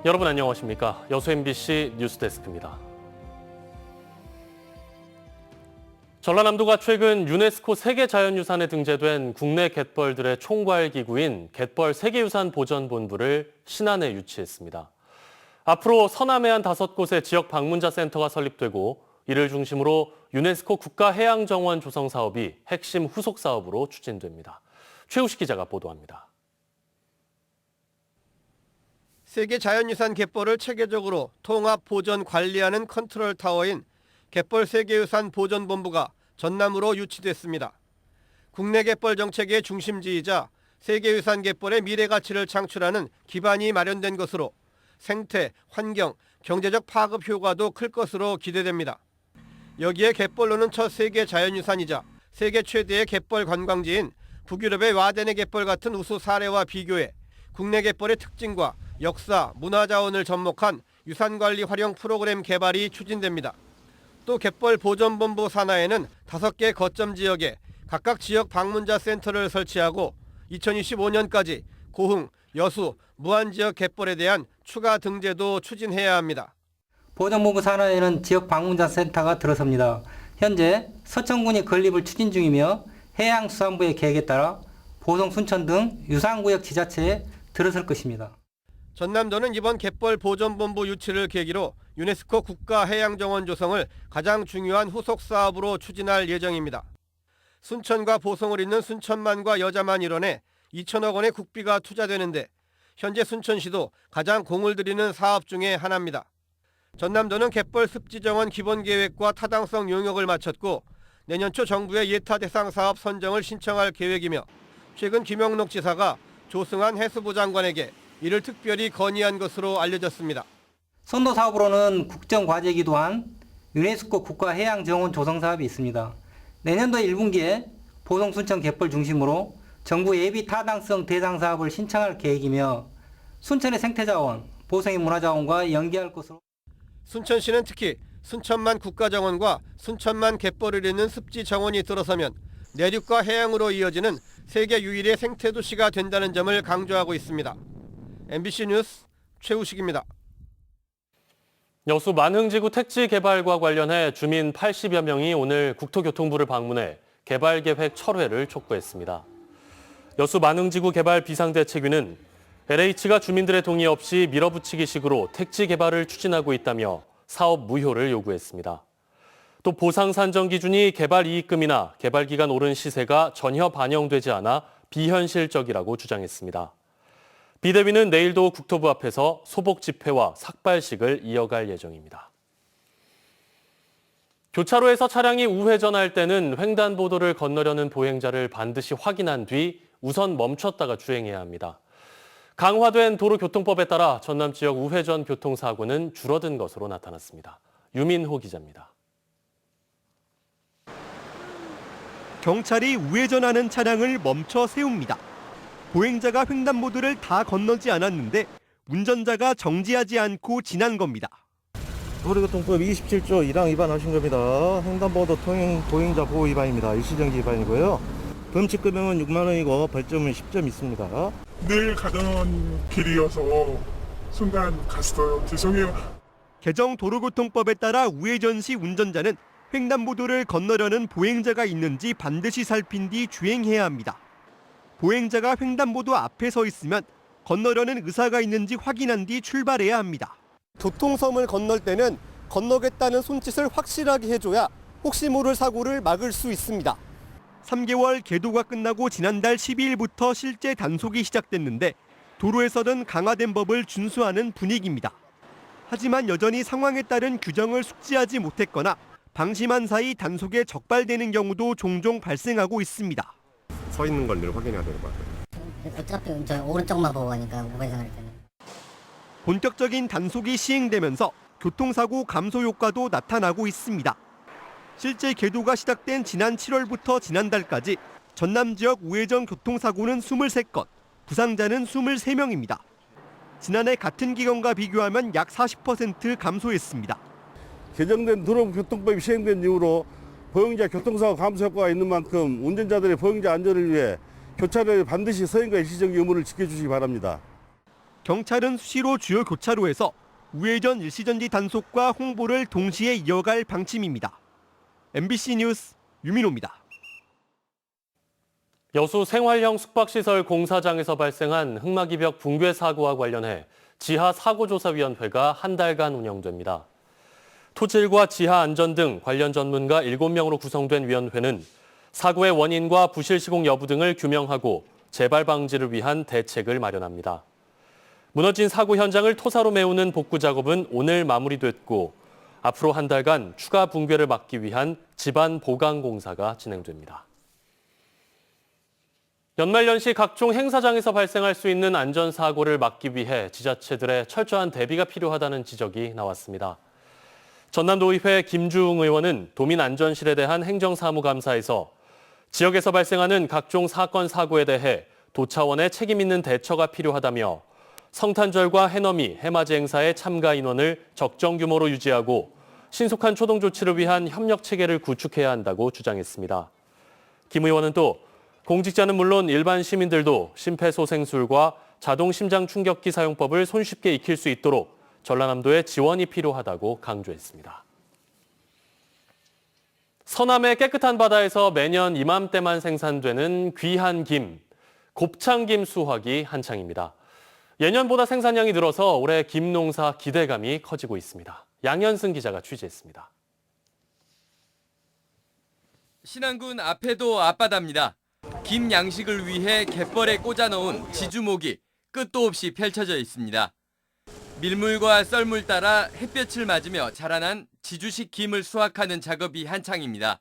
여러분 안녕하십니까? 여수 MBC 뉴스데스크입니다. 전라남도가 최근 유네스코 세계자연유산에 등재된 국내 갯벌들의 총괄기구인 갯벌 세계유산보전본부를 신안에 유치했습니다. 앞으로 서남해안 5곳의 지역 방문자 센터가 설립되고 이를 중심으로 유네스코 국가해양정원 조성 사업이 핵심 후속 사업으로 추진됩니다. 최우식 기자가 보도합니다. 세계 자연유산 갯벌을 체계적으로 통합 보전 관리하는 컨트롤 타워인 갯벌 세계유산 보전본부가 전남으로 유치됐습니다. 국내 갯벌 정책의 중심지이자 세계유산 갯벌의 미래 가치를 창출하는 기반이 마련된 것으로 생태, 환경, 경제적 파급 효과도 클 것으로 기대됩니다. 여기에 갯벌로는 첫 세계 자연유산이자 세계 최대의 갯벌 관광지인 북유럽의 와데네 갯벌 같은 우수 사례와 비교해 국내 갯벌의 특징과 역사, 문화자원을 접목한 유산관리 활용 프로그램 개발이 추진됩니다. 또 갯벌 보전본부 산하에는 5개 거점 지역에 각각 지역 방문자 센터를 설치하고 2025년까지 고흥, 여수, 무안 지역 갯벌에 대한 추가 등재도 추진해야 합니다. 보전본부 산하에는 지역 방문자 센터가 들어섭니다. 현재 서천군이 건립을 추진 중이며 해양수산부의 계획에 따라 보성, 순천 등 유산구역 지자체에 들어설 것입니다. 전남도는 이번 갯벌 보전본부 유치를 계기로 유네스코 국가해양정원 조성을 가장 중요한 후속 사업으로 추진할 예정입니다. 순천과 보성을 잇는 순천만과 여자만 일원에 2천억 원의 국비가 투자되는데 현재 순천시도 가장 공을 들이는 사업 중에 하나입니다. 전남도는 갯벌 습지정원 기본계획과 타당성 용역을 마쳤고 내년 초 정부의 예타 대상 사업 선정을 신청할 계획이며 최근 김영록 지사가 조승환 해수부 장관에게 이를 특별히 건의한 것으로 알려졌습니다. 선도 사업으로는 국정과제이기도 한 유네스코 국가해양정원 조성 사업이 있습니다. 내년도 1분기에 보성, 순천 갯벌 중심으로 정부 예비 타당성 대상 사업을 신청할 계획이며 순천의 생태자원, 보성의 문화자원과 연계할 것으로. 순천시는 특히 순천만 국가정원과 순천만 갯벌을 잇는 습지정원이 들어서면 내륙과 해양으로 이어지는 세계 유일의 생태도시가 된다는 점을 강조하고 있습니다. MBC 뉴스 최우식입니다. 여수 만흥지구 택지 개발과 관련해 주민 80여 명이 오늘 국토교통부를 방문해 개발계획 철회를 촉구했습니다. 여수 만흥지구 개발 비상대책위는 LH가 주민들의 동의 없이 밀어붙이기식으로 택지 개발을 추진하고 있다며 사업 무효를 요구했습니다. 또 보상 산정 기준이 개발 이익금이나 개발 기간 오른 시세가 전혀 반영되지 않아 비현실적이라고 주장했습니다. 비대위는 내일도 국토부 앞에서 소복 집회와 삭발식을 이어갈 예정입니다. 교차로에서 차량이 우회전할 때는 횡단보도를 건너려는 보행자를 반드시 확인한 뒤 우선 멈췄다가 주행해야 합니다. 강화된 도로교통법에 따라 전남 지역 우회전 교통사고는 줄어든 것으로 나타났습니다. 유민호 기자입니다. 경찰이 우회전하는 차량을 멈춰 세웁니다. 보행자가 횡단보도를 다 건너지 않았는데 운전자가 정지하지 않고 지난 겁니다. 도로교통법 27조 1항 위반하신 겁니다. 횡단보도 통행 보행자 보호 위반입니다. 일시정지 위반이고요. 범칙금액은 6만 원이고 벌점은 10점 있습니다. 늘 가던 길이어서 순간 갔어요. 죄송해요. 개정 도로교통법에 따라 우회전 시 운전자는 횡단보도를 건너려는 보행자가 있는지 반드시 살핀 뒤 주행해야 합니다. 보행자가 횡단보도 앞에 서 있으면 건너려는 의사가 있는지 확인한 뒤 출발해야 합니다. 교통섬을 건널 때는 건너겠다는 손짓을 확실하게 해줘야 혹시 모를 사고를 막을 수 있습니다. 3개월 계도가 끝나고 지난달 12일부터 실제 단속이 시작됐는데 도로에서는 강화된 법을 준수하는 분위기입니다. 하지만 여전히 상황에 따른 규정을 숙지하지 못했거나 방심한 사이 단속에 적발되는 경우도 종종 발생하고 있습니다. 서 있는 걸 늘 확인해야 되는 것 같아요. 어차피 저 오른쪽만 보고 가니까 우회전할 때는. 본격적인 단속이 시행되면서 교통사고 감소 효과도 나타나고 있습니다. 실제 계도가 시작된 지난 7월부터 지난달까지 전남 지역 우회전 교통사고는 23건, 부상자는 23명입니다. 지난해 같은 기간과 비교하면 약 40% 감소했습니다. 개정된 도로교통법이 시행된 이후로 보행자 교통사고 감소 효과가 있는 만큼 운전자들의 보행자 안전을 위해 교차로에 반드시 서행과 일시정지 의무를 지켜주시기 바랍니다. 경찰은 수시로 주요 교차로에서 우회전 일시전지 단속과 홍보를 동시에 이어갈 방침입니다. MBC 뉴스 유민호입니다. 여수 생활형 숙박시설 공사장에서 발생한 흑마기벽 붕괴 사고와 관련해 지하 사고조사위원회가 한 달간 운영됩니다. 토질과 지하 안전 등 관련 전문가 7명으로 구성된 위원회는 사고의 원인과 부실 시공 여부 등을 규명하고 재발 방지를 위한 대책을 마련합니다. 무너진 사고 현장을 토사로 메우는 복구 작업은 오늘 마무리됐고 앞으로 한 달간 추가 붕괴를 막기 위한 집안 보강 공사가 진행됩니다. 연말연시 각종 행사장에서 발생할 수 있는 안전사고를 막기 위해 지자체들의 철저한 대비가 필요하다는 지적이 나왔습니다. 전남도의회 김주웅 의원은 도민안전실에 대한 행정사무감사에서 지역에서 발생하는 각종 사건, 사고에 대해 도 차원의 책임 있는 대처가 필요하다며 성탄절과 해넘이, 해맞이 행사의 참가 인원을 적정 규모로 유지하고 신속한 초동 조치를 위한 협력 체계를 구축해야 한다고 주장했습니다. 김 의원은 또 공직자는 물론 일반 시민들도 심폐소생술과 자동 심장 충격기 사용법을 손쉽게 익힐 수 있도록 전라남도의 지원이 필요하다고 강조했습니다. 서남의 깨끗한 바다에서 매년 이맘때만 생산되는 귀한 김, 곱창김 수확이 한창입니다. 예년보다 생산량이 늘어서 올해 김 농사 기대감이 커지고 있습니다. 양현승 기자가 취재했습니다. 신안군 앞에도 앞바다입니다. 김 양식을 위해 갯벌에 꽂아놓은 지주목이 끝도 없이 펼쳐져 있습니다. 밀물과 썰물 따라 햇볕을 맞으며 자라난 지주식 김을 수확하는 작업이 한창입니다.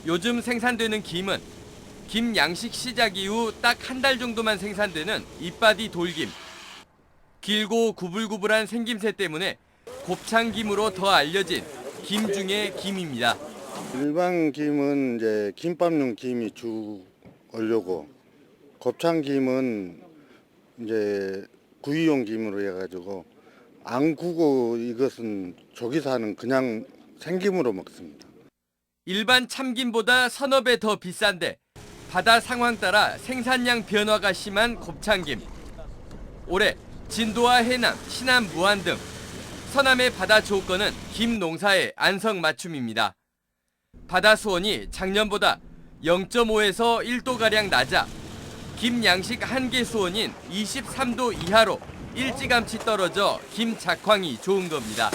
요즘 생산되는 김은 김 양식 시작 이후 딱 한 달 정도만 생산되는 잎바디 돌김. 길고 구불구불한 생김새 때문에 곱창김으로 더 알려진 김 중의 김입니다. 일반 김은 이제 김밥용 김이 주 원료고 곱창김은 이제 구이용 김으로 해가지고 안 구고 이것은 조기사는 그냥 생김으로 먹습니다. 일반 참김보다 서너 배 더 비싼데 바다 상황 따라 생산량 변화가 심한 곱창김. 올해 진도와 해남, 신안, 무안 등 서남의 바다 조건은 김 농사의 안성맞춤입니다. 바다 수온이 작년보다 0.5에서 1도가량 낮아 김 양식 한계 수온인 23도 이하로 일찌감치 떨어져 김 작황이 좋은 겁니다.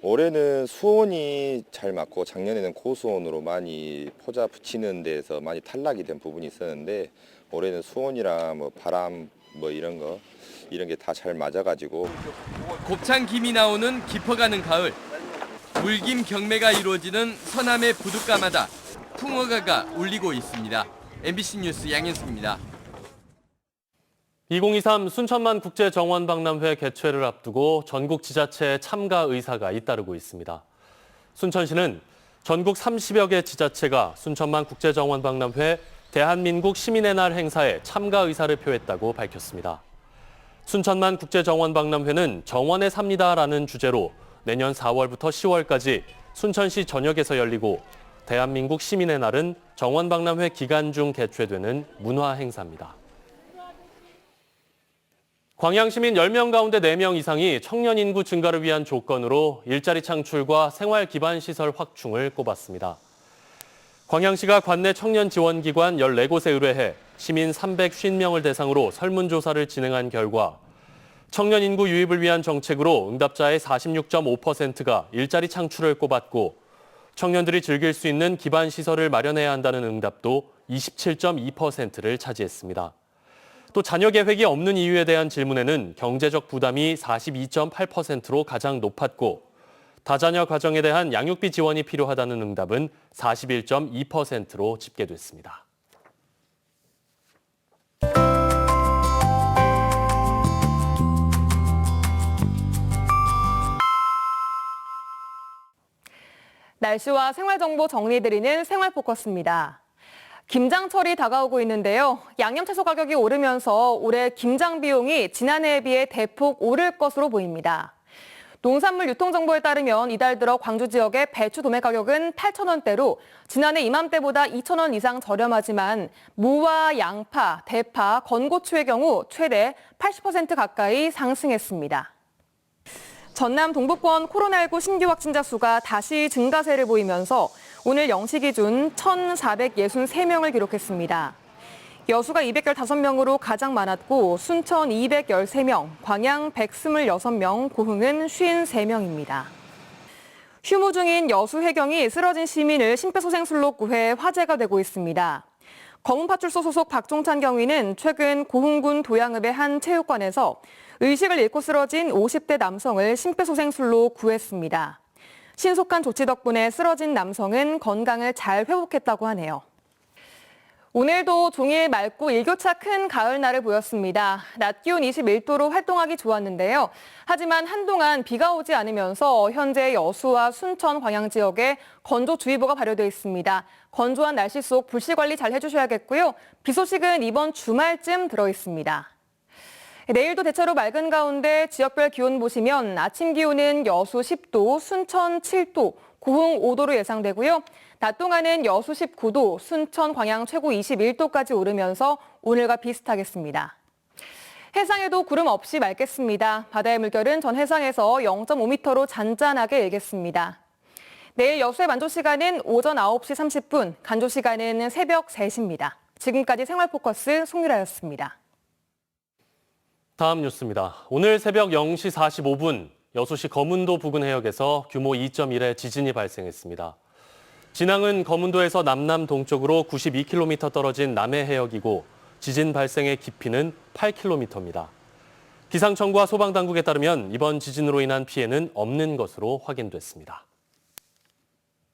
올해는 수온이 잘 맞고 작년에는 고수온으로 많이 포자 붙이는 데서 많이 탈락이 된 부분이 있었는데 올해는 수온이랑 뭐 바람 뭐 이런 게 다 잘 맞아가지고 곱창 김이 나오는 깊어가는 가을, 물김 경매가 이루어지는 서남의 부둣가마다 풍어가가 울리고 있습니다. MBC 뉴스 양현승입니다. 2023 순천만 국제정원박람회 개최를 앞두고 전국 지자체의 참가 의사가 잇따르고 있습니다. 순천시는 전국 30여 개 지자체가 순천만 국제정원박람회 대한민국 시민의 날 행사에 참가 의사를 표했다고 밝혔습니다. 순천만 국제정원박람회는 정원에 삽니다라는 주제로 내년 4월부터 10월까지 순천시 전역에서 열리고 대한민국 시민의 날은 정원박람회 기간 중 개최되는 문화 행사입니다. 광양시민 10명 가운데 4명 이상이 청년 인구 증가를 위한 조건으로 일자리 창출과 생활 기반 시설 확충을 꼽았습니다. 광양시가 관내 청년 지원기관 14곳에 의뢰해 시민 350명을 대상으로 설문조사를 진행한 결과 청년 인구 유입을 위한 정책으로 응답자의 46.5%가 일자리 창출을 꼽았고 청년들이 즐길 수 있는 기반 시설을 마련해야 한다는 응답도 27.2%를 차지했습니다. 또 자녀 계획이 없는 이유에 대한 질문에는 경제적 부담이 42.8%로 가장 높았고 다자녀 가정에 대한 양육비 지원이 필요하다는 응답은 41.2%로 집계됐습니다. 날씨와 생활정보 정리해드리는 생활포커스입니다. 김장철이 다가오고 있는데요. 양념채소 가격이 오르면서 올해 김장 비용이 지난해에 비해 대폭 오를 것으로 보입니다. 농산물 유통정보에 따르면 이달 들어 광주 지역의 배추 도매 가격은 8,000원대로 지난해 이맘때보다 2,000원 이상 저렴하지만 무와 양파, 대파, 건고추의 경우 최대 80% 가까이 상승했습니다. 전남 동부권 코로나19 신규 확진자 수가 다시 증가세를 보이면서 오늘 0시 기준 1,463명을 기록했습니다. 여수가 215명으로 가장 많았고 순천 213명, 광양 126명, 고흥은 53명입니다. 휴무 중인 여수 해경이 쓰러진 시민을 심폐소생술로 구해 화제가 되고 있습니다. 검은파출소 소속 박종찬 경위는 최근 고흥군 도양읍의 한 체육관에서 의식을 잃고 쓰러진 50대 남성을 심폐소생술로 구했습니다. 신속한 조치 덕분에 쓰러진 남성은 건강을 잘 회복했다고 하네요. 오늘도 종일 맑고 일교차 큰 가을날을 보였습니다. 낮 기온 21도로 활동하기 좋았는데요. 하지만 한동안 비가 오지 않으면서 현재 여수와 순천, 광양 지역에 건조주의보가 발효되어 있습니다. 건조한 날씨 속 불씨 관리 잘 해주셔야겠고요. 비 소식은 이번 주말쯤 들어 있습니다. 내일도 대체로 맑은 가운데 지역별 기온 보시면 아침 기온은 여수 10도, 순천 7도, 고흥 5도로 예상되고요. 낮 동안은 여수 19도, 순천, 광양 최고 21도까지 오르면서 오늘과 비슷하겠습니다. 해상에도 구름 없이 맑겠습니다. 바다의 물결은 전 해상에서 0.5m로 잔잔하게 일겠습니다. 내일 여수의 만조 시간은 오전 9시 30분, 간조 시간은 새벽 3시입니다. 지금까지 생활포커스 송유라였습니다. 다음 뉴스입니다. 오늘 새벽 0시 45분 여수시 거문도 부근 해역에서 규모 2.1의 지진이 발생했습니다. 진앙은 거문도에서 남남 동쪽으로 92km 떨어진 남해 해역이고 지진 발생의 깊이는 8km입니다. 기상청과 소방당국에 따르면 이번 지진으로 인한 피해는 없는 것으로 확인됐습니다.